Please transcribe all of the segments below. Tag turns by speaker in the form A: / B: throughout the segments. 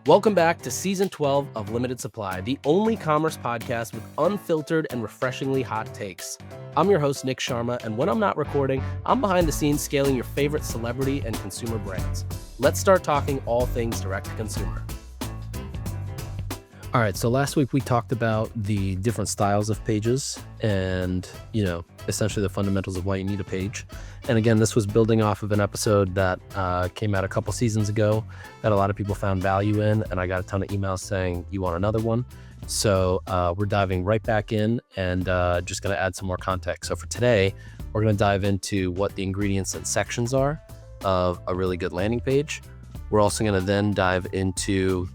A: Welcome back to Season 12 of Limited Supply, the only commerce podcast with unfiltered and refreshingly hot takes. I'm your host, Nick Sharma, and when I'm not recording, I'm behind the scenes scaling your favorite celebrity and consumer brands. Let's start talking all things direct to consumer. All right, so last week we talked about the different styles of pages and, essentially the fundamentals of why you need a page. And again, this was building off of an episode that came out a couple seasons ago that a lot of people found value in, and I got a ton of emails saying you want another one. So we're diving right back in and just going to add some more context. So for today, we're going to dive into what the ingredients and sections are of a really good landing page. We're also going to then dive into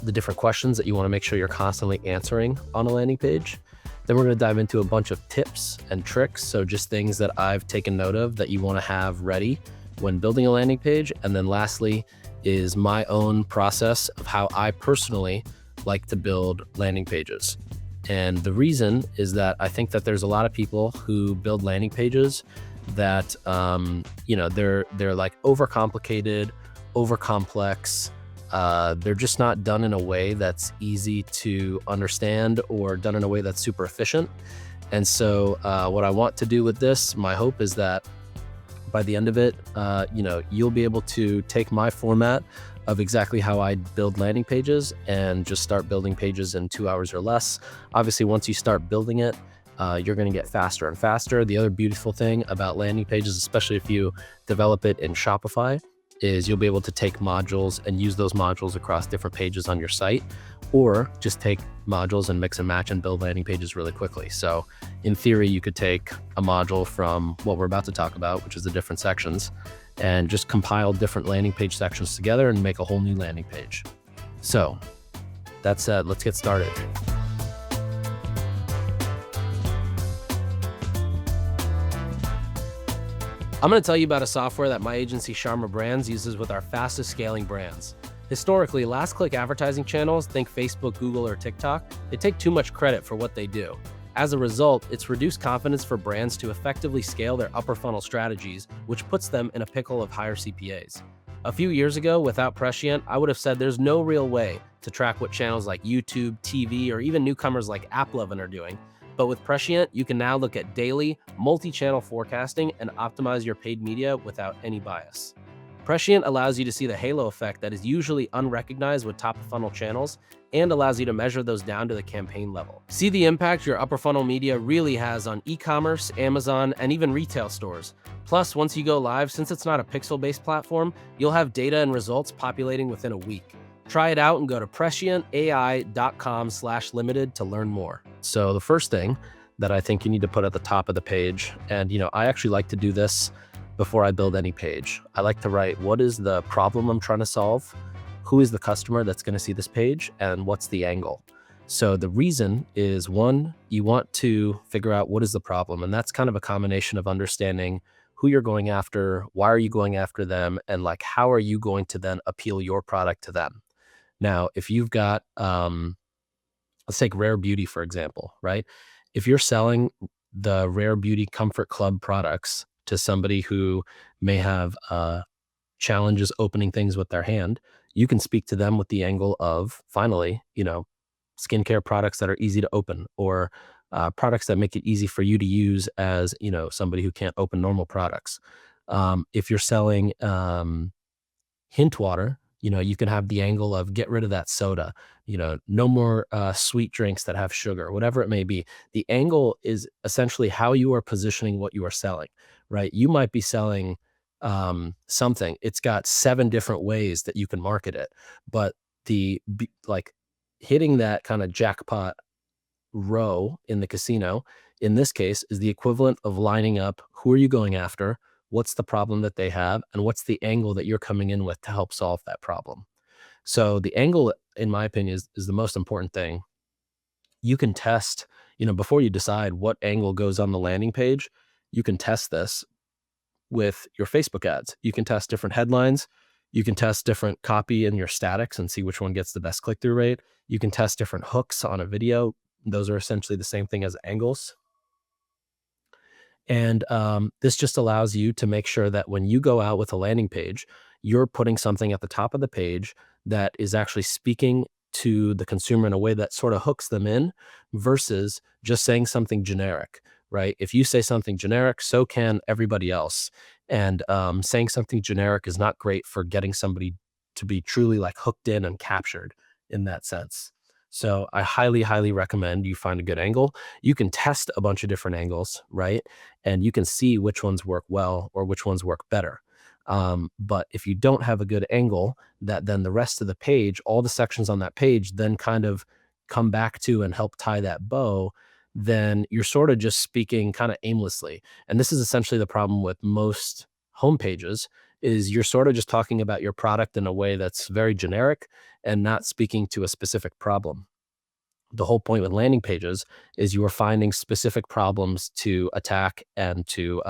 A: the different questions that you want to make sure you're constantly answering on a landing page. Then we're going to dive into a bunch of tips and tricks. So just things that I've taken note of that you want to have ready when building a landing page. And then lastly is my own process of how I personally like to build landing pages. And the reason is that I think that there's a lot of people who build landing pages that, they're like overcomplicated, overcomplex. They're just not done in a way that's easy to understand or done in a way that's super efficient. And so what I want to do with this, my hope is that by the end of it, you'll be able to take my format of exactly how I build landing pages and just start building pages in 2 hours or less. Obviously, once you start building it, you're going to get faster and faster. The other beautiful thing about landing pages, especially if you develop it in Shopify, is you'll be able to take modules and use those modules across different pages on your site, or just take modules and mix and match and build landing pages really quickly. So in theory, you could take a module from what we're about to talk about, which is the different sections, and just compile different landing page sections together and make a whole new landing page. So that said, let's get started. I'm going to tell you about a software that my agency Sharma Brands uses with our fastest scaling brands. Historically, last-click advertising channels, think Facebook, Google, or TikTok, they take too much credit for what they do. As a result, it's reduced confidence for brands to effectively scale their upper funnel strategies, which puts them in a pickle of higher CPAs. A few years ago, without Prescient, I would have said there's no real way to track what channels like YouTube, TV, or even newcomers like AppLovin are doing. But with Prescient, you can now look at daily, multi-channel forecasting and optimize your paid media without any bias. Prescient allows you to see the halo effect that is usually unrecognized with top-of-funnel channels and allows you to measure those down to the campaign level. See the impact your upper-funnel media really has on e-commerce, Amazon, and even retail stores. Plus, once you go live, since it's not a pixel-based platform, you'll have data and results populating within a week. Try it out and go to prescientai.com/limited to learn more. So the first thing that I think you need to put at the top of the page, and I actually like to do this before I build any page. I like to write, what is the problem I'm trying to solve? Who is the customer that's going to see this page? And what's the angle? So the reason is, one, you want to figure out what is the problem. And that's kind of a combination of understanding who you're going after, why are you going after them, and like, how are you going to then appeal your product to them? Now, if you've got, let's take Rare Beauty, for example, right? If you're selling the Rare Beauty Comfort Club products to somebody who may have challenges opening things with their hand, you can speak to them with the angle of, finally, skincare products that are easy to open, or products that make it easy for you to use as, somebody who can't open normal products. If you're selling hint water, you can have the angle of get rid of that soda, no more sweet drinks that have sugar, whatever it may be. The angle is essentially how you are positioning what you are selling, right? You might be selling something. It's got 7 different ways that you can market it, but hitting that kind of jackpot row in the casino, in this case, is the equivalent of lining up who are you going after, what's the problem that they have, and what's the angle that you're coming in with to help solve that problem. So the angle, in my opinion, is the most important thing. You can test, before you decide what angle goes on the landing page, you can test this with your Facebook ads. You can test different headlines. You can test different copy in your statics and see which one gets the best click-through rate. You can test different hooks on a video. Those are essentially the same thing as angles. And this just allows you to make sure that when you go out with a landing page, you're putting something at the top of the page that is actually speaking to the consumer in a way that sort of hooks them in versus just saying something generic, right? If you say something generic, so can everybody else. And saying something generic is not great for getting somebody to be truly like hooked in and captured in that sense. So I highly, highly recommend you find a good angle. You can test a bunch of different angles, right? And you can see which ones work well or which ones work better. But if you don't have a good angle, that then the rest of the page, all the sections on that page, then kind of come back to and help tie that bow, then you're sort of just speaking kind of aimlessly. And this is essentially the problem with most homepages is you're sort of just talking about your product in a way that's very generic and not speaking to a specific problem. The whole point with landing pages is you are finding specific problems to attack and to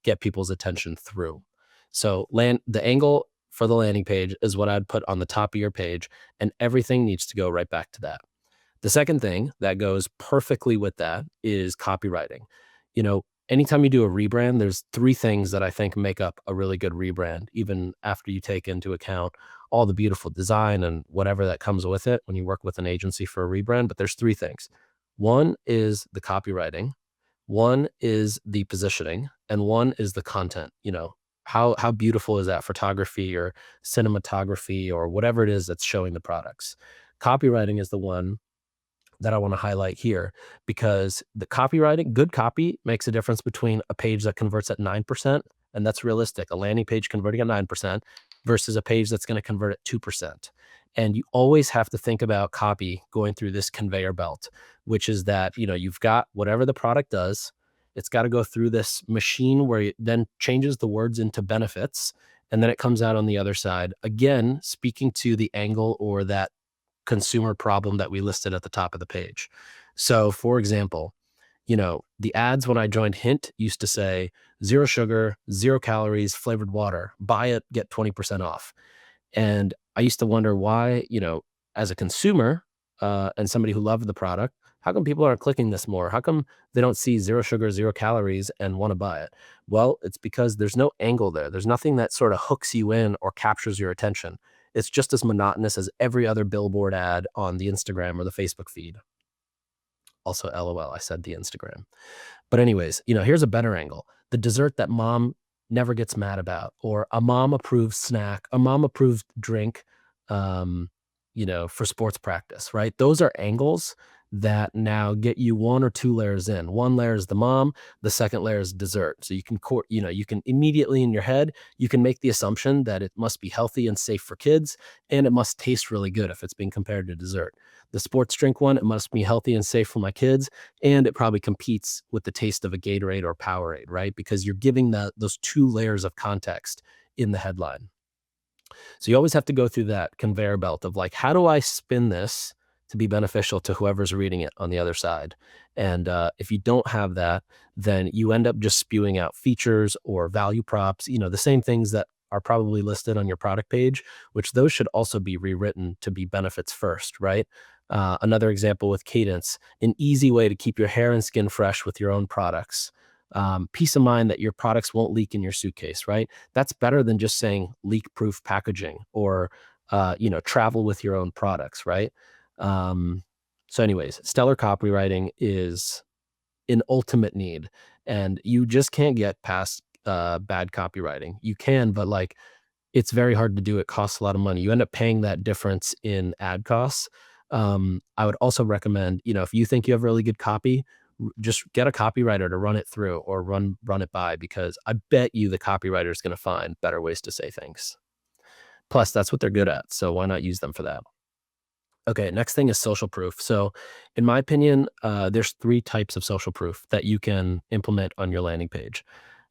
A: get people's attention through. So the angle for the landing page is what I'd put on the top of your page, and everything needs to go right back to that. The second thing that goes perfectly with that is copywriting. Anytime you do a rebrand, there's three things that I think make up a really good rebrand, even after you take into account all the beautiful design and whatever that comes with it when you work with an agency for a rebrand. But there's three things. One is the copywriting, one is the positioning, and one is the content. How beautiful is that photography or cinematography or whatever it is that's showing the products. Copywriting is the one that I want to highlight here because the copywriting, good copy makes a difference between a page that converts at 9%, and that's realistic, a landing page converting at 9% versus a page that's going to convert at 2%. And you always have to think about copy going through this conveyor belt, which is that, you've got whatever the product does, it's got to go through this machine where it then changes the words into benefits. And then it comes out on the other side, again, speaking to the angle or that consumer problem that we listed at the top of the page. So, for example, the ads when I joined Hint used to say 0 sugar, 0 calories, flavored water, buy it, get 20% off. And I used to wonder why, as a consumer and somebody who loved the product, how come people aren't clicking this more? How come they don't see 0 sugar, 0 calories and want to buy it? Well, it's because there's no angle there. There's nothing that sort of hooks you in or captures your attention. It's just as monotonous as every other billboard ad on the Instagram or the Facebook feed. Also, LOL, I said the Instagram. But anyways, here's a better angle. The dessert that mom never gets mad about, or a mom approved snack, a mom approved drink, for sports practice, right? Those are angles that now get you one or two layers in. One layer is the mom, the second layer is dessert. So you can immediately in your head, you can make the assumption that it must be healthy and safe for kids, and it must taste really good if it's being compared to dessert. The sports drink one, it must be healthy and safe for my kids, and it probably competes with the taste of a Gatorade or Powerade, right? Because you're giving those two layers of context in the headline. So you always have to go through that conveyor belt of like, how do I spin this to be beneficial to whoever's reading it on the other side? And if you don't have that, then you end up just spewing out features or value props, the same things that are probably listed on your product page, which those should also be rewritten to be benefits first, right? Another example with Cadence, an easy way to keep your hair and skin fresh with your own products. Peace of mind that your products won't leak in your suitcase, right? That's better than just saying leak-proof packaging or, travel with your own products, right? So anyways, stellar copywriting is an ultimate need, and you just can't get past bad copywriting. You can, but like it's very hard to do. It costs a lot of money. You end up paying that difference in ad costs. I would also recommend, if you think you have really good copy, just get a copywriter to run it through or run it by, because I bet you the copywriter is going to find better ways to say things. Plus, that's what they're good at. So why not use them for that? Okay, next thing is social proof. So, in my opinion, there's three types of social proof that you can implement on your landing page.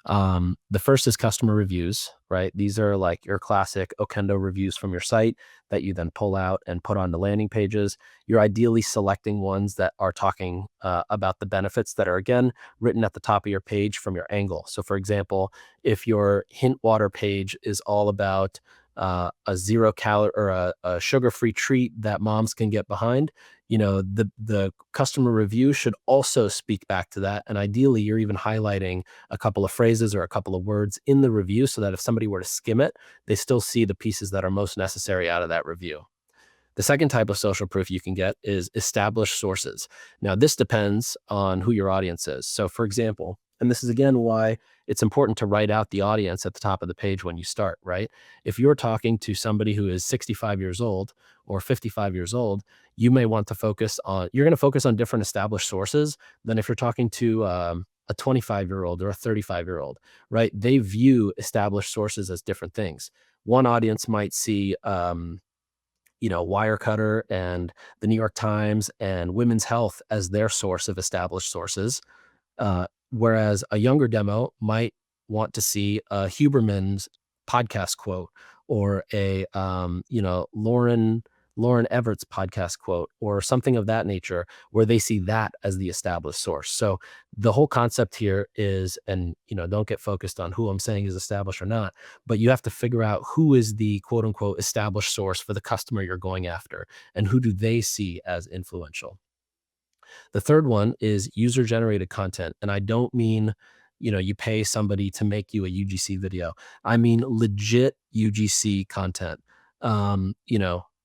A: The first is customer reviews, right? These are like your classic Okendo reviews from your site that you then pull out and put on the landing pages. You're ideally selecting ones that are talking about the benefits that are, again, written at the top of your page from your angle. So, for example, if your hint water page is all about a 0 calorie or a sugar-free treat that moms can get behind, the customer review should also speak back to that. And ideally, you're even highlighting a couple of phrases or a couple of words in the review so that if somebody were to skim it, they still see the pieces that are most necessary out of that review. The second type of social proof you can get is established sources. Now, this depends on who your audience is. So, for example, and this is again why it's important to write out the audience at the top of the page when you start, right? If you're talking to somebody who is 65 years old or 55 years old, you may want to you're going to focus on different established sources than if you're talking to a 25-year-old or a 35-year-old, right? They view established sources as different things. One audience might see, Wirecutter and the New York Times and Women's Health as their source of established sources. Whereas a younger demo might want to see a Huberman's podcast quote or a Lauren Everett's podcast quote or something of that nature, where they see that as the established source. So the whole concept here is, and don't get focused on who I'm saying is established or not, but you have to figure out who is the quote unquote established source for the customer you're going after, and who do they see as influential. The third one is user generated content. And I don't mean, you pay somebody to make you a UGC video. I mean legit UGC content.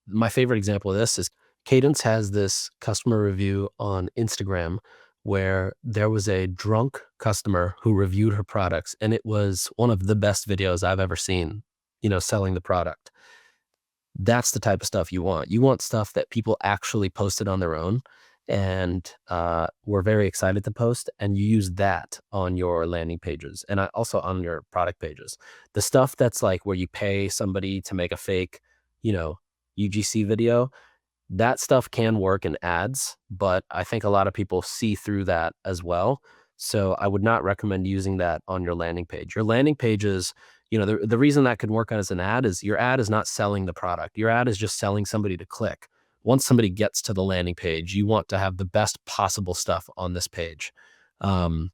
A: My favorite example of this is Cadence has this customer review on Instagram where there was a drunk customer who reviewed her products, and it was one of the best videos I've ever seen, selling the product. That's the type of stuff you want. You want stuff that people actually posted on their own and were very excited to post, and you use that on your landing pages and also on your product pages. The stuff that's like where you pay somebody to make a fake, UGC video, that stuff can work in ads, but I think a lot of people see through that as well. So I would not recommend using that on your landing page. Your landing pages, the reason that could work as an ad is your ad is not selling the product. Your ad is just selling somebody to click. Once somebody gets to the landing page, you want to have the best possible stuff on this page. And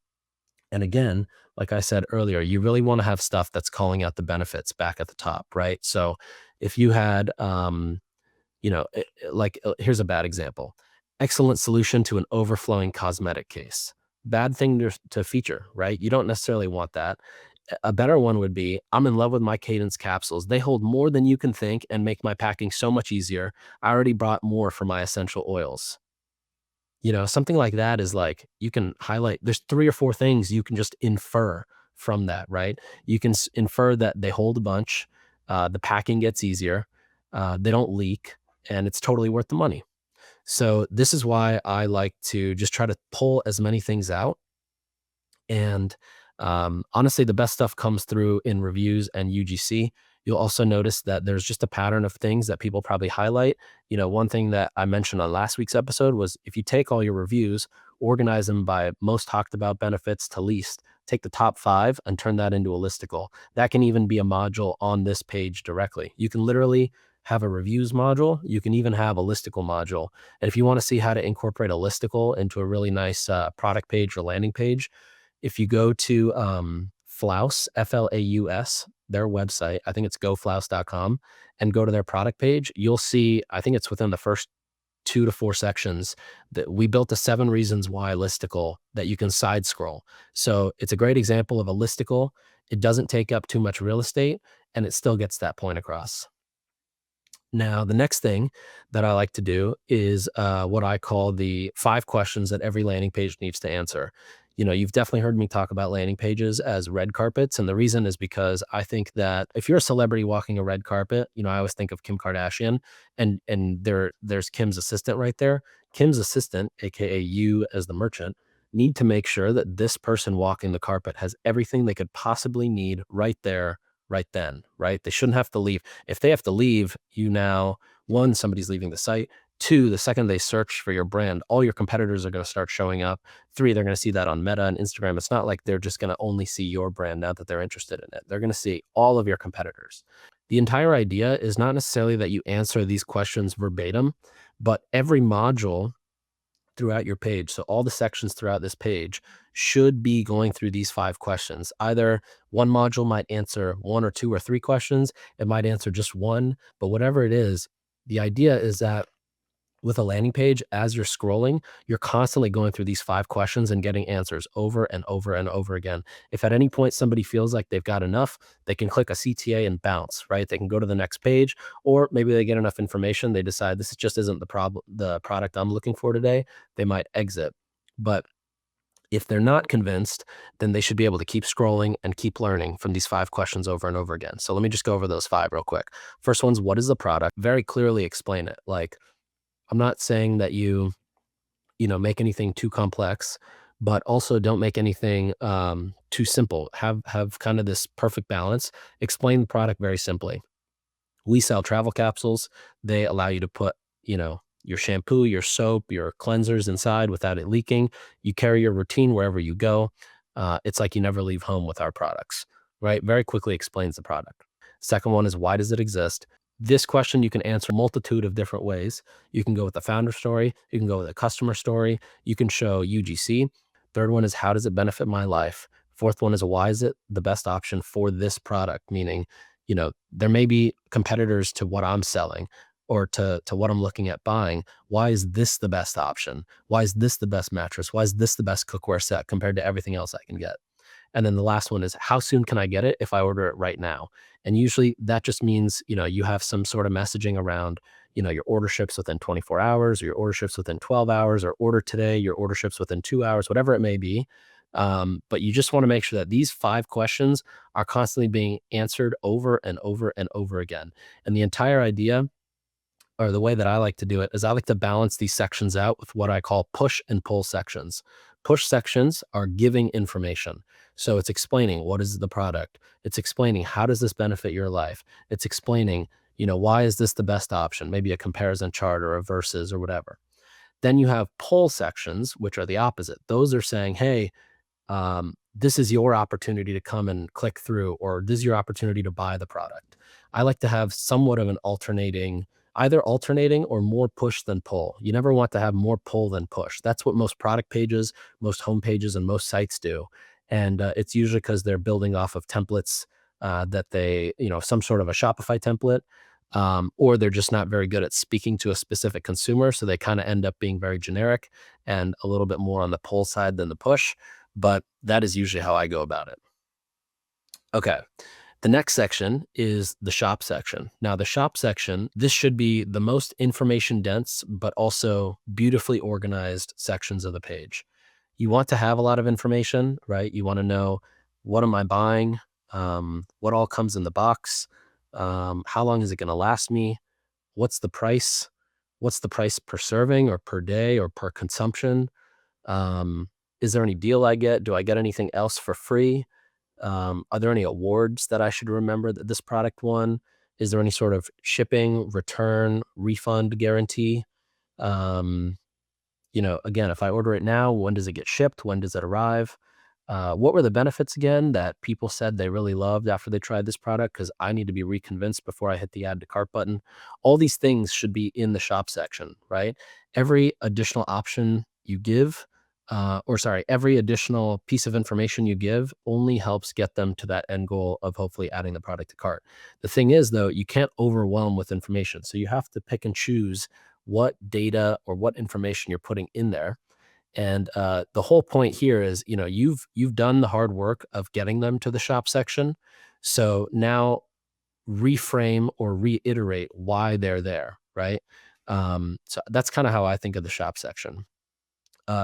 A: again, like I said earlier, you really want to have stuff that's calling out the benefits back at the top, right? So if you had, here's a bad example. Excellent solution to an overflowing cosmetic case. Bad thing to feature, right? You don't necessarily want that. A better one would be, I'm in love with my Cadence capsules. They hold more than you can think and make my packing so much easier. I already brought more for my essential oils. Something like that is like, you can highlight, there's 3 or 4 things you can just infer from that, right? You can infer that they hold a bunch, the packing gets easier, they don't leak, and it's totally worth the money. So this is why I like to just try to pull as many things out. And honestly, the best stuff comes through in reviews and UGC. You'll also notice that there's just a pattern of things that people probably highlight. One thing that I mentioned on last week's episode was, if you take all your reviews, organize them by most talked about benefits to least, take the top 5 and turn that into a listicle. That can even be a module on this page directly. You can literally have a reviews module. You can even have a listicle module. And if you want to see how to incorporate a listicle into a really nice product page or landing page, if you go to Flaus, Flaus, their website, I think it's goflaus.com, and go to their product page, you'll see, I think it's within the first 2 to 4 sections, that we built a 7 reasons why listicle that you can side scroll. So it's a great example of a listicle. It doesn't take up too much real estate, and it still gets that point across. Now, the next thing that I like to do is what I call the 5 questions that every landing page needs to answer. You've definitely heard me talk about landing pages as red carpets. And the reason is because I think that if you're a celebrity walking a red carpet, I always think of Kim Kardashian, and there's Kim's assistant right there. Kim's assistant, AKA you as the merchant, need to make sure that this person walking the carpet has everything they could possibly need right there, right then, right? They shouldn't have to leave. If they have to leave, one, somebody's leaving the site. 2, the second they search for your brand, all your competitors are going to start showing up. 3, they're going to see that on Meta and Instagram. It's not like they're just going to only see your brand now that they're interested in it. They're going to see all of your competitors. The entire idea is not necessarily that you answer these questions verbatim, but every module throughout your page. So all the sections throughout this page should be going through these 5 questions. Either one module might answer 1 or 2 or 3 questions. It might answer just 1, but whatever it is, the idea is that with a landing page, as you're scrolling, you're constantly going through these 5 questions and getting answers over and over and over again. If at any point somebody feels like they've got enough, they can click a CTA and bounce, right? They can go to the next page, or maybe they get enough information, they decide this just isn't the product I'm looking for today. They might exit. But if they're not convinced, then they should be able to keep scrolling and keep learning from these 5 questions over and over again. So let me just go over those 5 real quick. First one's, what is the product? Very clearly explain it. Like, I'm not saying that make anything too complex, but also don't make anything too simple. Have kind of this perfect balance. Explain the product very simply. We sell travel capsules. They allow you to put, your shampoo, your soap, your cleansers inside without it leaking. You carry your routine wherever you go. It's like you never leave home with our products, right? Very quickly explains the product. Second one is, why does it exist? This question you can answer a multitude of different ways. You can go with the founder story. You can go with a customer story. You can show UGC. Third one is, how does it benefit my life? Fourth one is, why is it the best option for this product? Meaning, there may be competitors to what I'm selling or to what I'm looking at buying. Why is this the best option? Why is this the best mattress? Why is this the best cookware set compared to everything else I can get? And then the last one is, how soon can I get it if I order it right now? And usually that just means, you have some sort of messaging around, your order ships within 24 hours, or your order ships within 12 hours, or order today, your order ships within 2 hours, whatever it may be. But you just want to make sure that these 5 questions are constantly being answered over and over and over again. And the entire idea, or the way that I like to do it, is I like to balance these sections out with what I call push and pull sections. Push sections are giving information. So it's explaining, what is the product? It's explaining, how does this benefit your life? It's explaining, why is this the best option? Maybe a comparison chart or a versus or whatever. Then you have pull sections, which are the opposite. Those are saying, hey, this is your opportunity to come and click through, or this is your opportunity to buy the product. I like to have somewhat of an either alternating or more push than pull. You never want to have more pull than push. That's what most product pages, most home pages, and most sites do. And it's usually because they're building off of templates that they, some sort of a Shopify template, or they're just not very good at speaking to a specific consumer. So they kind of end up being very generic and a little bit more on the pull side than the push. But that is usually how I go about it. Okay. The next section is the shop section. Now, the shop section, this should be the most information dense, but also beautifully organized sections of the page. You want to have a lot of information, right? You want to know, what am I buying? What all comes in the box? How long is it going to last me? What's the price? What's the price per serving or per day or per consumption? Is there any deal I get? Do I get anything else for free? Are there any awards that I should remember that this product won? Is there any sort of shipping, return, refund guarantee? Again, if I order it now, when does it get shipped? When does it arrive? What were the benefits again that people said they really loved after they tried this product? Because I need to be reconvinced before I hit the add to cart button. All these things should be in the shop section, right? Every additional option you give, every additional piece of information you give only helps get them to that end goal of hopefully adding the product to cart. The thing is, though, you can't overwhelm with information. So you have to pick and choose what data or what information you're putting in there. And the whole point here is, you've done the hard work of getting them to the shop section. So now reframe or reiterate why they're there, right? So that's kind of how I think of the shop section.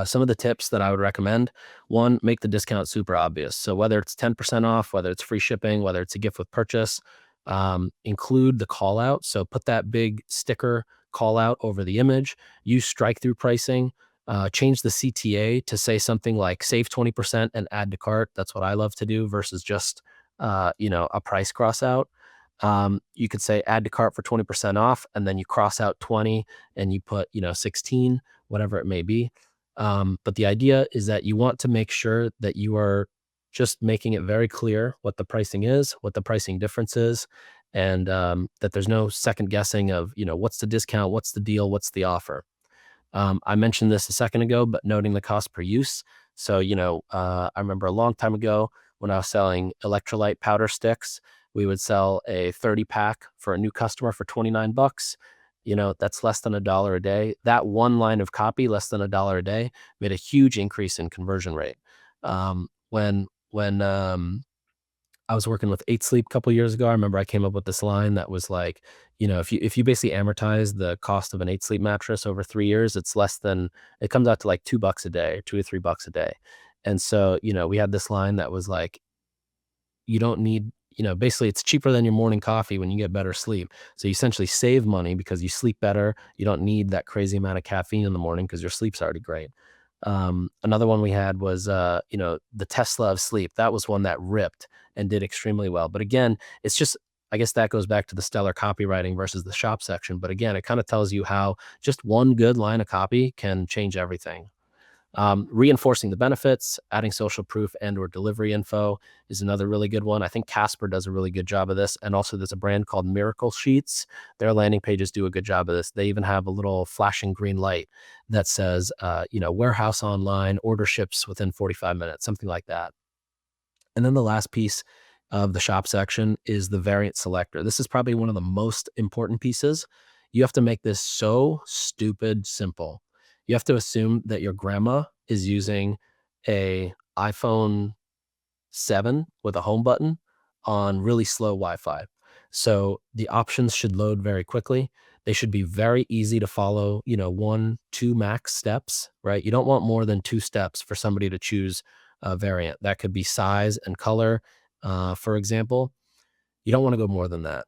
A: Some of the tips that I would recommend: one, make the discount super obvious. So whether it's 10% off, whether it's free shipping, whether it's a gift with purchase, include the call out. So put that big sticker call out over the image. Use strike through pricing. Change the CTA to say something like save 20% and add to cart. That's what I love to do versus just, a price cross out. You could say add to cart for 20% off, and then you cross out 20 and you put, 16, whatever it may be. But the idea is that you want to make sure that you are just making it very clear what the pricing is, what the pricing difference is, and that there's no second guessing of, what's the discount, what's the deal, what's the offer. I mentioned this a second ago, but noting the cost per use. So, I remember a long time ago when I was selling electrolyte powder sticks, we would sell a 30 pack for a new customer for 29 bucks. That's less than $1 a day. That one line of copy, less than $1 a day, made a huge increase in conversion rate. When I was working with 8 Sleep a couple years ago, I remember I came up with this line that was like, if you basically amortize the cost of an 8 Sleep mattress over 3 years, it comes out to like $2 a day, 2 or $3 a day. And so, we had this line that was like, you don't need, basically it's cheaper than your morning coffee when you get better sleep. So you essentially save money because you sleep better. You don't need that crazy amount of caffeine in the morning because your sleep's already great. Another one we had was, the Tesla of sleep. That was one that ripped and did extremely well. But again, it's just, I guess that goes back to the stellar copywriting versus the shop section. But again, it kind of tells you how just one good line of copy can change everything. Reinforcing the benefits, adding social proof and or delivery info is another really good one. I think Casper does a really good job of this. And also there's a brand called Miracle Sheets. Their landing pages do a good job of this. They even have a little flashing green light that says, warehouse online, order ships within 45 minutes, something like that. And then the last piece of the shop section is the variant selector. This is probably one of the most important pieces. You have to make this so stupid simple. You have to assume that your grandma is using a iPhone 7 with a home button on really slow Wi-Fi. So the options should load very quickly. They should be very easy to follow, 1, 2 max steps, right? You don't want more than 2 steps for somebody to choose a variant. That could be size and color, for example. You don't want to go more than that.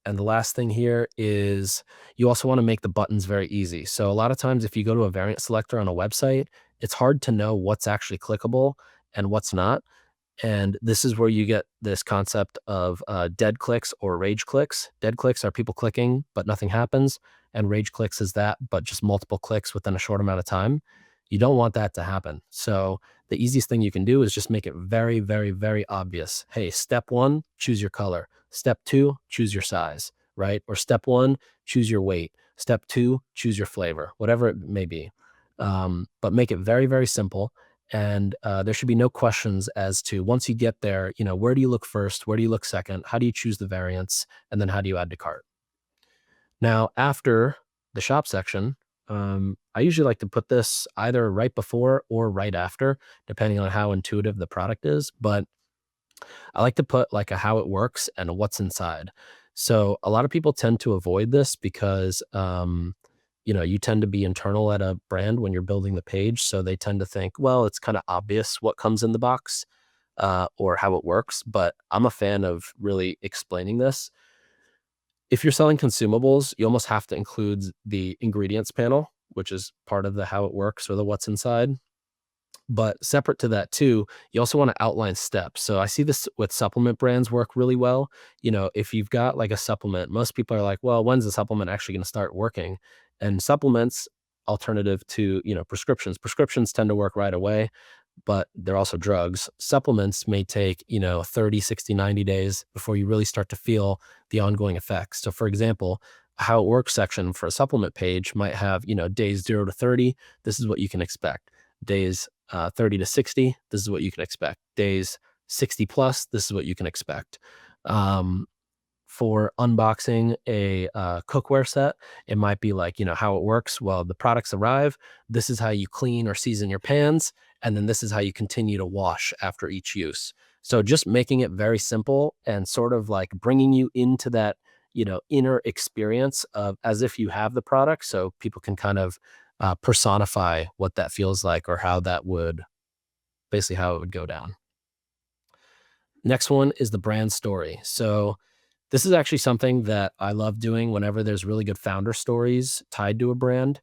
A: And the last thing here is you also want to make the buttons very easy. So a lot of times if you go to a variant selector on a website, it's hard to know what's actually clickable and what's not. And this is where you get this concept of dead clicks or rage clicks. Dead clicks are people clicking, but nothing happens. And rage clicks is that, but just multiple clicks within a short amount of time. You don't want that to happen. So the easiest thing you can do is just make it very, very, very obvious. Hey, step 1, choose your color. Step 2, choose your size, right? Or step 1, choose your weight. Step 2, choose your flavor, whatever it may be. But make it very, very simple. And there should be no questions as to once you get there, where do you look first? Where do you look second? How do you choose the variants? And then how do you add to cart? Now, after the shop section, I usually like to put this either right before or right after, depending on how intuitive the product is. But I like to put like a how it works and a what's inside. So a lot of people tend to avoid this because, you tend to be internal at a brand when you're building the page. So they tend to think, well, it's kind of obvious what comes in the box or how it works. But I'm a fan of really explaining this. If you're selling consumables, you almost have to include the ingredients panel, which is part of the how it works or the what's inside. But separate to that too, you also want to outline steps. So I see this with supplement brands work really well. If you've got like a supplement, most people are like, well, when's the supplement actually going to start working? And supplements, alternative to, prescriptions tend to work right away, but they're also drugs. Supplements may take, 30, 60, 90 days before you really start to feel the ongoing effects. So for example, how it works section for a supplement page might have, days 0 to 30. This is what you can expect. Days 30 to 60, this is what you can expect. Days 60 plus, this is what you can expect. For unboxing a cookware set, it might be like, how it works. Well, the products arrive. This is how you clean or season your pans. And then this is how you continue to wash after each use. So just making it very simple and sort of like bringing you into that, inner experience of as if you have the product. So people can kind of personify what that feels like or how that would basically how it would go down. Next one is the brand story. So this is actually something that I love doing whenever there's really good founder stories tied to a brand.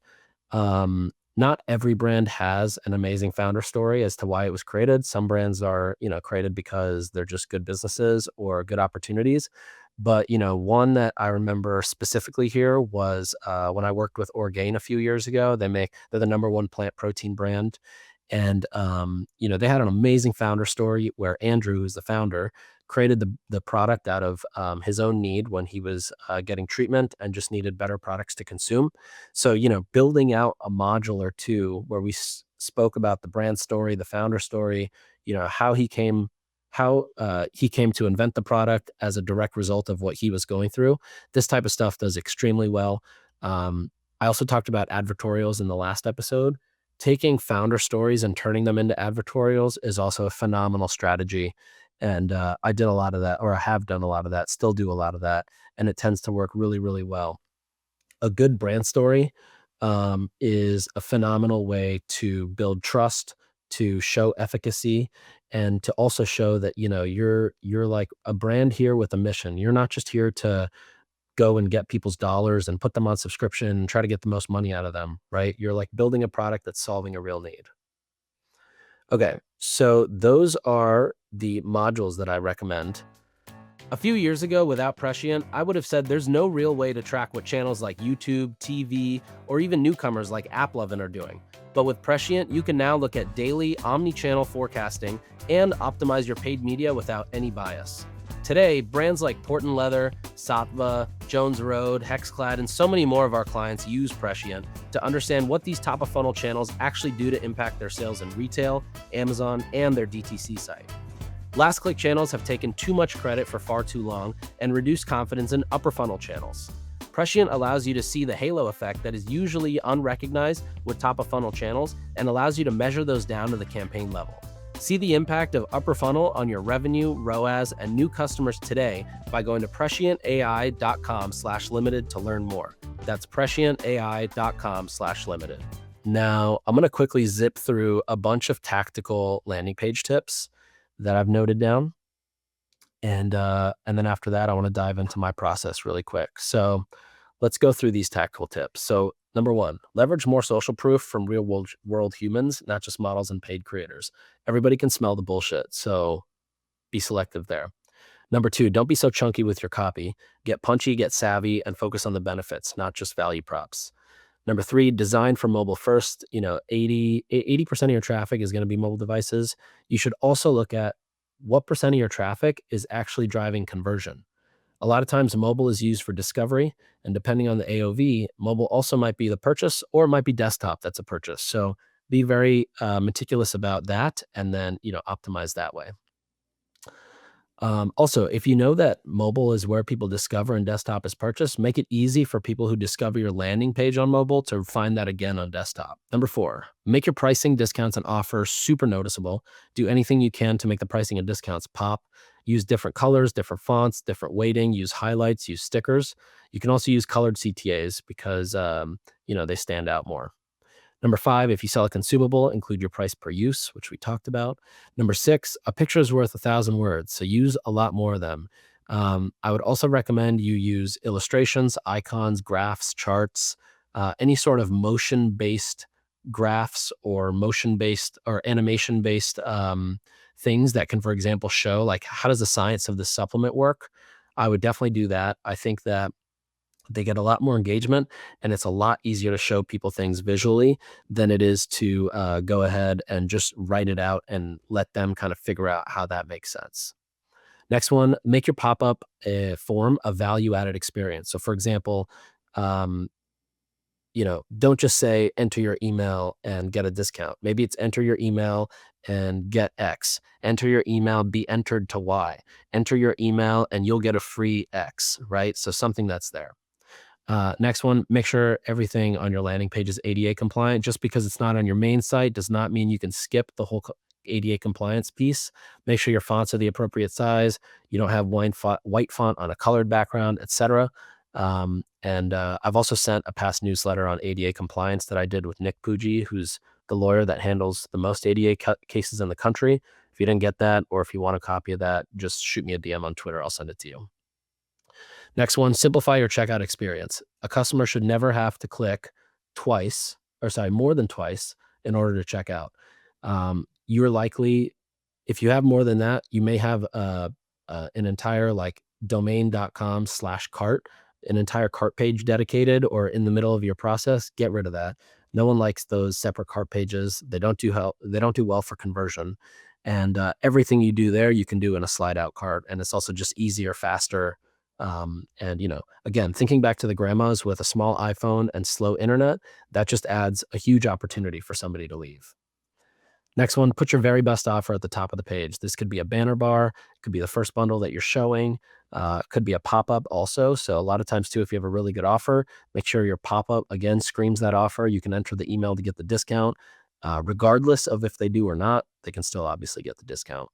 A: Not every brand has an amazing founder story as to why it was created. Some brands are, created because they're just good businesses or good opportunities. But, one that I remember specifically here was when I worked with Orgain a few years ago. They're the number one plant protein brand. And, they had an amazing founder story where Andrew, who's the founder, created the product out of his own need when he was getting treatment and just needed better products to consume. So, building out a module or two where we spoke about the brand story, the founder story, how he came to invent the product as a direct result of what he was going through. This type of stuff does extremely well. Um, I also talked about advertorials in the last episode. Taking founder stories and turning them into advertorials is also a phenomenal strategy. And I did a lot of that, or I have done a lot of that, still do a lot of that. And it tends to work really, really well. A good brand story is a phenomenal way to build trust, to show efficacy, and to also show that you're like a brand here with a mission. You're not just here to go and get people's dollars and put them on subscription and try to get the most money out of them, right? You're like building a product that's solving a real need. Okay, so those are the modules that I recommend. A few years ago, without Prescient, I would have said there's no real way to track what channels like YouTube, TV, or even newcomers like AppLovin are doing. But with Prescient, you can now look at daily omni-channel forecasting and optimize your paid media without any bias. Today, brands like Portland Leather, Satva, Jones Road, Hexclad, and so many more of our clients use Prescient to understand what these top-of-funnel channels actually do to impact their sales in retail, Amazon, and their DTC site. Last-click channels have taken too much credit for far too long and reduced confidence in upper funnel channels. Prescient allows you to see the halo effect that is usually unrecognized with top-of-funnel channels and allows you to measure those down to the campaign level. See the impact of upper funnel on your revenue, ROAS, and new customers today by going to prescientai.com/limited to learn more. That's prescientai.com/limited. Now, I'm going to quickly zip through a bunch of tactical landing page tips that I've noted down. And then after that, I want to dive into my process really quick. So let's go through these tactical tips. So number one, leverage more social proof from real world humans, not just models and paid creators. Everybody can smell the bullshit, so be selective there. Number two, don't be so chunky with your copy. Get punchy, get savvy, and focus on the benefits, not just value props. Number three, design for mobile first. 80% of your traffic is going to be mobile devices. You should also look at what percent of your traffic is actually driving conversion. A lot of times mobile is used for discovery, and depending on the AOV, mobile also might be the purchase or it might be desktop that's a purchase. So be very meticulous about that and then, optimize that way. Also, if you know that mobile is where people discover and desktop is purchase, make it easy for people who discover your landing page on mobile to find that again on desktop. Number four, make your pricing, discounts, and offers super noticeable. Do anything you can to make the pricing and discounts pop. Use different colors, different fonts, different weighting, use highlights, use stickers. You can also use colored CTAs because, they stand out more. Number five, if you sell a consumable, include your price per use, which we talked about. Number six, a picture is worth 1,000 words, so use a lot more of them. I would also recommend you use illustrations, icons, graphs, charts, any sort of motion-based graphs or motion-based or animation-based things that can, for example, show like how does the science of this supplement work. I would definitely do that. I think that they get a lot more engagement, and it's a lot easier to show people things visually than it is to go ahead and just write it out and let them kind of figure out how that makes sense. Next one, make your pop-up form a value-added experience. So for example, don't just say enter your email and get a discount. Maybe it's enter your email and get X. Enter your email, be entered to Y. Enter your email and you'll get a free X, right? So something that's there. Next one, make sure everything on your landing page is ADA compliant. Just because it's not on your main site does not mean you can skip the whole ADA compliance piece. Make sure your fonts are the appropriate size. You don't have white font on a colored background, etc. I've also sent a past newsletter on ADA compliance that I did with Nick Puggi, who's the lawyer that handles the most ADA cases in the country. If you didn't get that, or if you want a copy of that, just shoot me a DM on Twitter. I'll send it to you. Next one, simplify your checkout experience. A customer should never have to click more than twice in order to check out. You're likely, if you have more than that, you may have an entire domain.com/cart, an entire cart page dedicated or in the middle of your process. Get rid of that. No one likes those separate cart pages. They don't do well for conversion. And everything you do there, you can do in a slide out cart. And it's also just easier, faster. And, again, thinking back to the grandmas with a small iPhone and slow internet, that just adds a huge opportunity for somebody to leave. Next one, put your very best offer at the top of the page. This could be a banner bar, it could be the first bundle that you're showing, could be a pop up also. So, a lot of times, too, if you have a really good offer, make sure your pop up again screams that offer. You can enter the email to get the discount. Regardless of if they do or not, they can still obviously get the discount.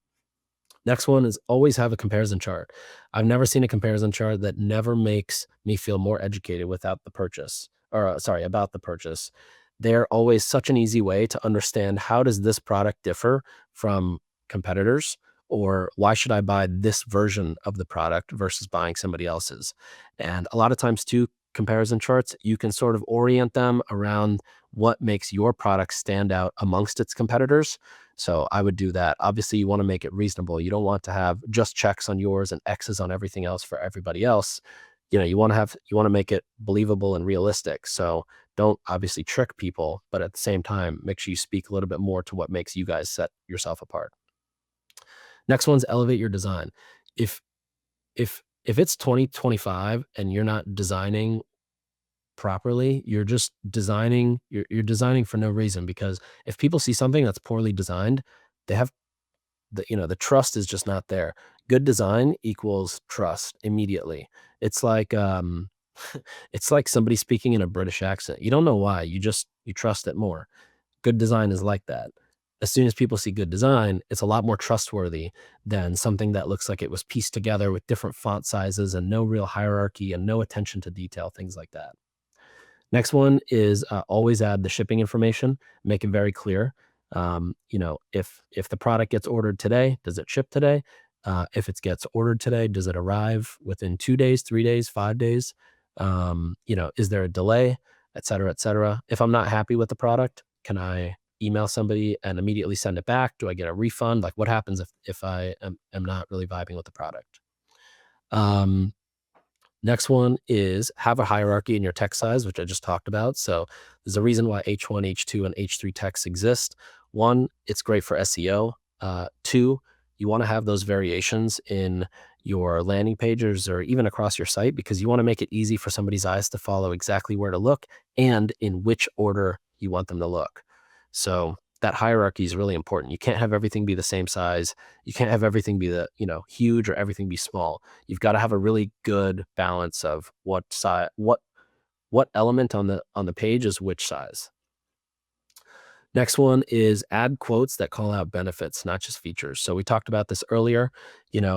A: Next one is always have a comparison chart. I've never seen a comparison chart that never makes me feel more educated without the purchase, or sorry, about the purchase. They're always such an easy way to understand how does this product differ from competitors, or why should I buy this version of the product versus buying somebody else's. And a lot of times too, comparison charts, you can sort of orient them around what makes your product stand out amongst its competitors. So I would do that. Obviously, you want to make it reasonable. You don't want to have just checks on yours and X's on everything else for everybody else. You want to make it believable and realistic. So don't obviously trick people, but at the same time, make sure you speak a little bit more to what makes you guys set yourself apart. Next one's elevate your design. If if it's 2025 and you're not designing properly, you're just designing you're designing for no reason, because if people see something that's poorly designed, they have the trust is just not there. Good design equals trust immediately. It's like it's like somebody speaking in a British accent. You don't know why, you trust it more. Good design is like that. As soon as people see good design, it's a lot more trustworthy than something that looks like it was pieced together with different font sizes and no real hierarchy and no attention to detail, things like that. Next one is always add the shipping information. Make it very clear. If the product gets ordered today, does it ship today? If it gets ordered today, does it arrive within 2 days, 3 days, 5 days? Is there a delay, et cetera, et cetera? If I'm not happy with the product, can I email somebody and immediately send it back? Do I get a refund? Like, what happens if I am not really vibing with the product? Um, Next one is have a hierarchy in your text size, which I just talked about. So there's a reason why H1, H2, and H3 text exist. One, it's great for SEO. Two, you want to have those variations in your landing pages or even across your site, because you want to make it easy for somebody's eyes to follow exactly where to look and in which order you want them to look. So that hierarchy is really important. You can't have everything be the same size. You can't have everything be huge, or everything be small. You've got to have a really good balance of what size, what element on the page is which size. Next one is add quotes that call out benefits, not just features. So we talked about this earlier.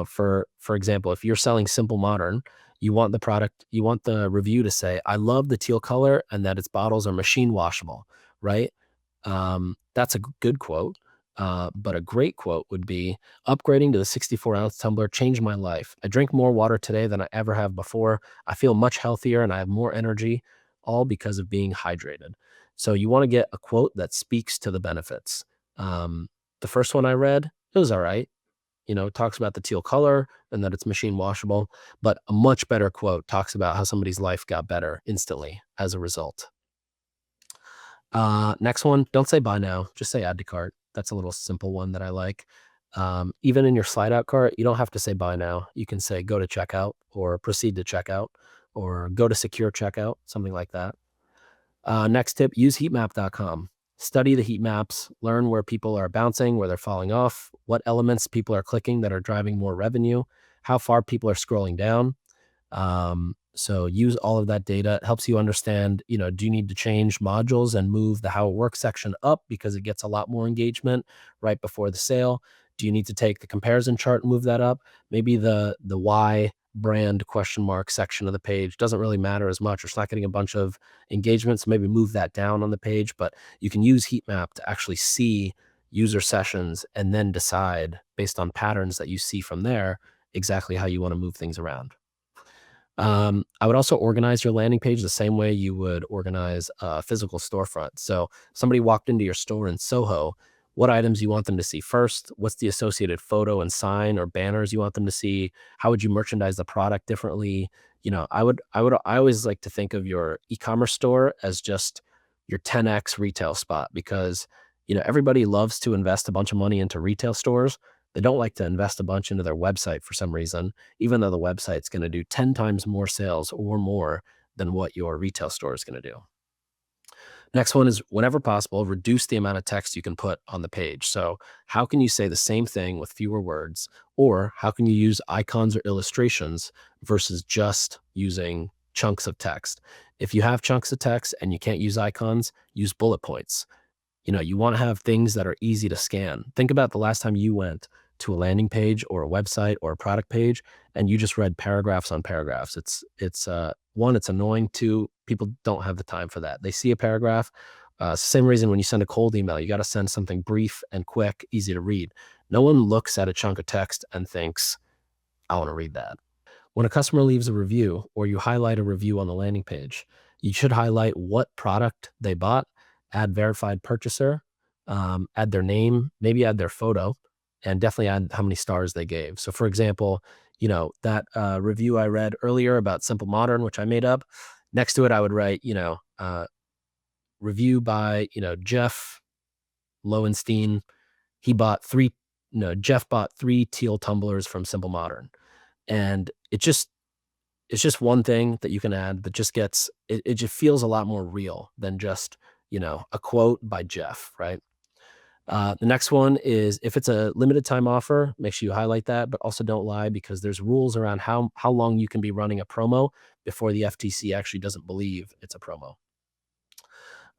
A: For example, if you're selling Simple Modern, you want the review to say, "I love the teal color and that its bottles are machine washable," right? That's a good quote. But a great quote would be, upgrading to the 64-ounce tumbler changed my life. I drink more water today than I ever have before. I feel much healthier and I have more energy, all because of being hydrated. So you want to get a quote that speaks to the benefits. Um, the first one I read, it was all right. It talks about the teal color and that it's machine washable, but a much better quote talks about how somebody's life got better instantly as a result. Next one, don't say buy now, just say add to cart. That's a little simple one that I like. Even in your slide out cart, you don't have to say buy now. You can say go to checkout or proceed to checkout or go to secure checkout, something like that. Next tip, use heatmap.com. Study the heat maps, learn where people are bouncing, where they're falling off, what elements people are clicking that are driving more revenue, how far people are scrolling down. So use all of that data. It helps you understand, do you need to change modules and move the how it works section up because it gets a lot more engagement right before the sale? Do you need to take the comparison chart and move that up? Maybe the why brand question mark section of the page doesn't really matter as much, or it's not getting a bunch of engagements. So maybe move that down on the page, but you can use Heatmap to actually see user sessions and then decide based on patterns that you see from there exactly how you want to move things around. I would also organize your landing page the same way you would organize a physical storefront. So somebody walked into your store in Soho, what items you want them to see first? What's the associated photo and sign or banners you want them to see? How would you merchandise the product differently? I always like to think of your e-commerce store as just your 10x retail spot, because Everybody loves to invest a bunch of money into retail stores. They don't like to invest a bunch into their website for some reason, even though the website's going to do 10 times more sales or more than what your retail store is going to do. Next one is, whenever possible, reduce the amount of text you can put on the page. So, how can you say the same thing with fewer words? Or how can you use icons or illustrations versus just using chunks of text? If you have chunks of text and you can't use icons, use bullet points. You want to have things that are easy to scan. Think about the last time you went to a landing page or a website or a product page and you just read paragraphs on paragraphs. It's one, it's annoying. Two, people don't have the time for that. They see a paragraph. It's the same reason when you send a cold email, you got to send something brief and quick, easy to read. No one looks at a chunk of text and thinks, I want to read that. When a customer leaves a review or you highlight a review on the landing page, you should highlight what product they bought, add verified purchaser, add their name, maybe add their photo, and definitely add how many stars they gave. So, for example, that review I read earlier about Simple Modern, which I made up, next to it, I would write, review by, Jeff Lowenstein. He bought three, Jeff bought three teal tumblers from Simple Modern. And it's just one thing that you can add that just gets it just feels a lot more real than just, a quote by Jeff, right? The next one is, if it's a limited time offer, make sure you highlight that, but also don't lie, because there's rules around how long you can be running a promo before the FTC actually doesn't believe it's a promo.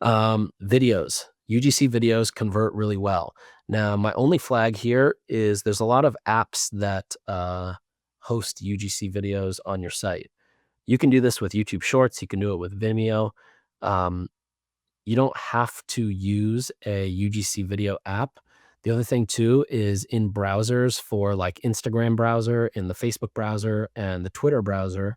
A: Videos. UGC videos convert really well. Now, my only flag here is there's a lot of apps that host UGC videos on your site. You can do this with YouTube Shorts. You can do it with Vimeo. You don't have to use a UGC video app. The other thing too is, in browsers for like Instagram browser, in the Facebook browser, and the Twitter browser,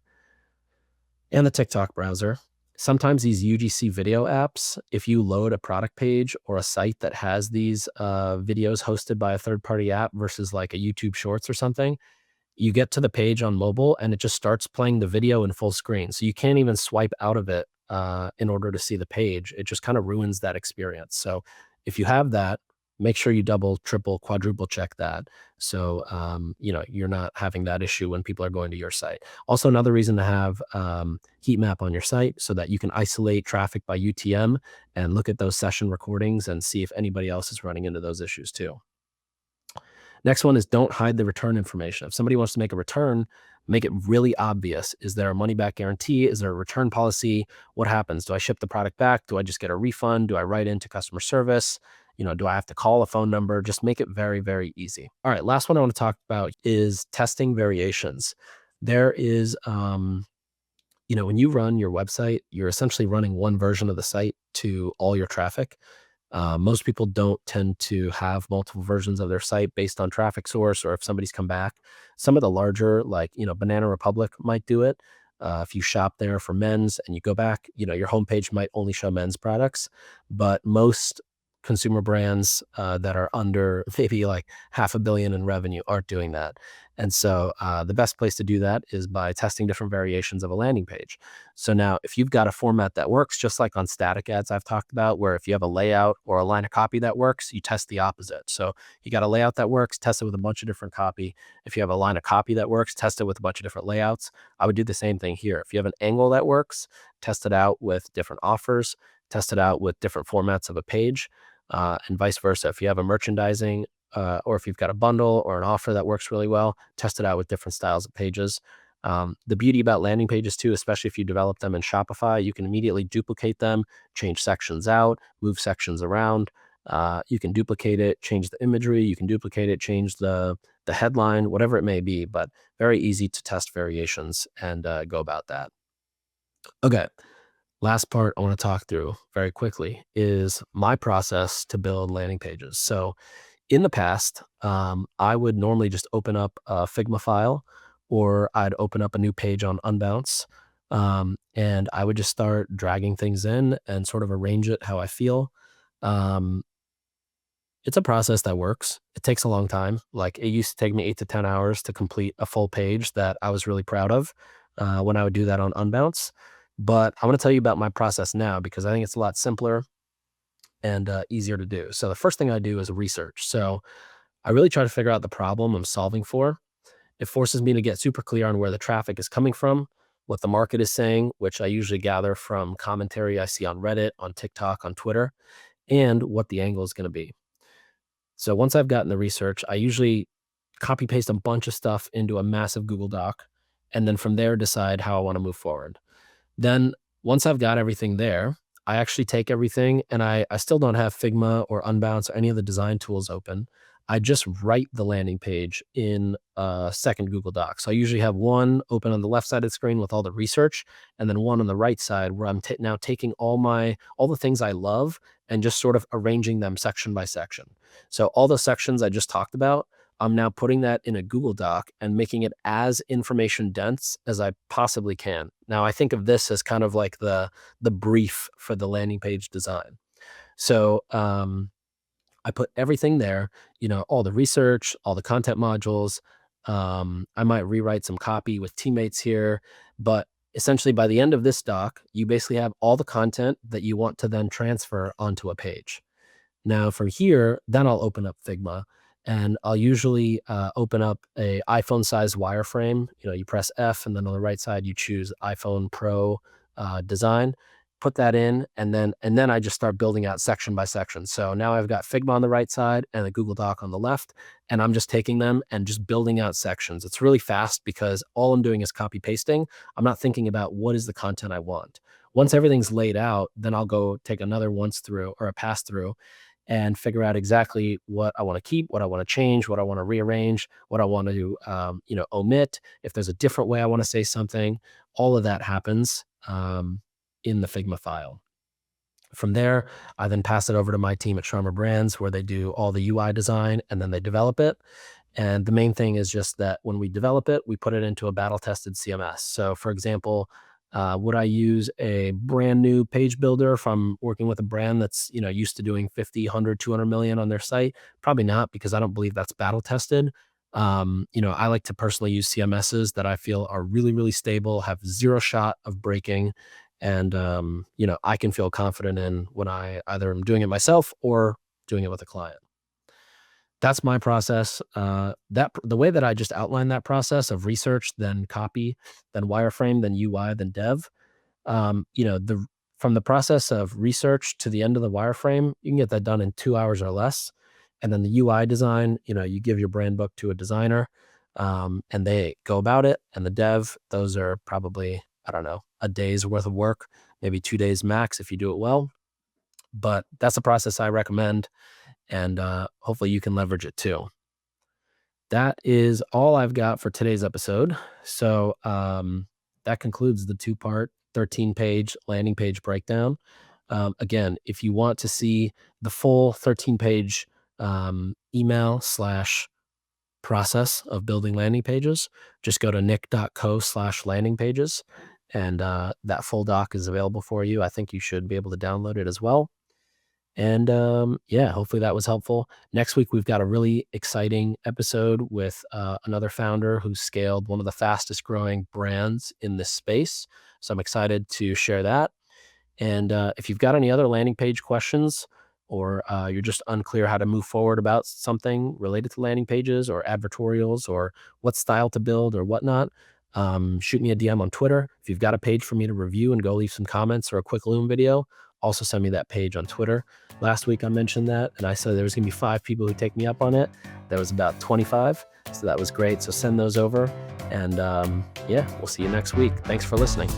A: and the TikTok browser, sometimes these UGC video apps, if you load a product page or a site that has these videos hosted by a third-party app versus like a YouTube Shorts or something, you get to the page on mobile and it just starts playing the video in full screen. So you can't even swipe out of it in order to see the page. It just kind of ruins that experience. So if you have that, make sure you double, triple, quadruple check that. So, you're not having that issue when people are going to your site. Also, another reason to have heat map on your site, so that you can isolate traffic by UTM and look at those session recordings and see if anybody else is running into those issues too. Next one is, don't hide the return information. If somebody wants to make a return, make it really obvious. Is there a money back guarantee? Is there a return policy? What happens? Do I ship the product back? Do I just get a refund? Do I write into customer service? Do I have to call a phone number? Just make it very, very easy. All right, last one I want to talk about is testing variations. There is, when you run your website, you're essentially running one version of the site to all your traffic. Most people don't tend to have multiple versions of their site based on traffic source, or if somebody's come back. Some of the larger, like, Banana Republic might do it. If you shop there for men's and you go back, your homepage might only show men's products, but most consumer brands that are under maybe like $500 million in revenue aren't doing that. And so the best place to do that is by testing different variations of a landing page. So now, if you've got a format that works, just like on static ads I've talked about, where if you have a layout or a line of copy that works, you test the opposite. So you got a layout that works, test it with a bunch of different copy. If you have a line of copy that works, test it with a bunch of different layouts. I would do the same thing here. If you have an angle that works, test it out with different offers, test it out with different formats of a page, and vice versa. If you have a merchandising or if you've got a bundle or an offer that works really well, test it out with different styles of pages. The beauty about landing pages too, especially if you develop them in Shopify, you can immediately duplicate them, change sections out, move sections around. You can duplicate it, change the imagery, you can duplicate it, change the headline, whatever it may be, but very easy to test variations and go about that. Okay. Last part I want to talk through very quickly is my process to build landing pages. So in the past, I would normally just open up a Figma file, or I'd open up a new page on Unbounce, and I would just start dragging things in and sort of arrange it how I feel. Um, it's a process that works. It takes a long time. Like, it used to take me 8 to 10 hours to complete a full page that I was really proud of when I would do that on Unbounce. But I want to tell you about my process now, because I think it's a lot simpler. and easier to do. So the first thing I do is research. So I really try to figure out the problem I'm solving for. It forces me to get super clear on where the traffic is coming from, what the market is saying, which I usually gather from commentary I see on Reddit, on TikTok, on Twitter, and what the angle is going to be. So once I've gotten the research, I usually copy paste a bunch of stuff into a massive Google Doc, and then from there decide how I want to move forward. Then once I've got everything there, I actually take everything and I still don't have Figma or Unbounce or any of the design tools open. I just write the landing page in a second Google Doc. So I usually have one open on the left side of the screen with all the research, and then one on the right side where I'm now taking all the things I love and just sort of arranging them section by section. So all the sections I just talked about, I'm now putting that in a Google Doc and making it as information dense as I possibly can. Now, I think of this as kind of like the brief for the landing page design. So I put everything there, all the research, all the content modules. I might rewrite some copy with teammates here, but essentially by the end of this doc, you basically have all the content that you want to then transfer onto a page. Now from here, then I'll open up Figma and I'll usually open up a iPhone sized wireframe. You press F and then on the right side, you choose iPhone Pro design, put that in, and then I just start building out section by section. So now I've got Figma on the right side and the Google Doc on the left, and I'm just taking them and just building out sections. It's really fast because all I'm doing is copy pasting. I'm not thinking about what is the content I want. Once everything's laid out, then I'll go take another once through or a pass through and figure out exactly what I want to keep, what I want to change, what I want to rearrange, what I want to, omit. If there's a different way I want to say something, all of that happens in the Figma file. From there, I then pass it over to my team at Charmer Brands where they do all the UI design and then they develop it. And the main thing is just that when we develop it, we put it into a battle-tested CMS. So for example, would I use a brand new page builder from working with a brand that's used to doing 50, 100, 200 million on their site? Probably not, because I don't believe that's battle tested. I like to personally use CMSs that I feel are really, really stable, have zero shot of breaking, and I can feel confident in when I either am doing it myself or doing it with a client. That's my process. The way that I just outlined that process of research, then copy, then wireframe, then UI, then dev. From the process of research to the end of the wireframe, you can get that done in 2 hours or less. And then the UI design, you give your brand book to a designer, and they go about it. And the dev, those are probably, I don't know, a day's worth of work, maybe 2 days max if you do it well. But that's a process I recommend, and hopefully you can leverage it too. That is all I've got for today's episode. So that concludes the 2-part 13-page landing page breakdown. Again, if you want to see the full 13-page email / process of building landing pages, just go to nick.co/landing pages, and that full doc is available for you. I think you should be able to download it as well. And hopefully that was helpful. Next week, we've got a really exciting episode with another founder who scaled one of the fastest growing brands in this space. So I'm excited to share that. And if you've got any other landing page questions, or you're just unclear how to move forward about something related to landing pages or advertorials or what style to build or whatnot, shoot me a DM on Twitter. If you've got a page for me to review and go leave some comments or a quick Loom video, also send me that page on Twitter. Last week I mentioned that, and I said there was going to be 5 people who take me up on it. There was about 25, so that was great. So send those over, and we'll see you next week. Thanks for listening.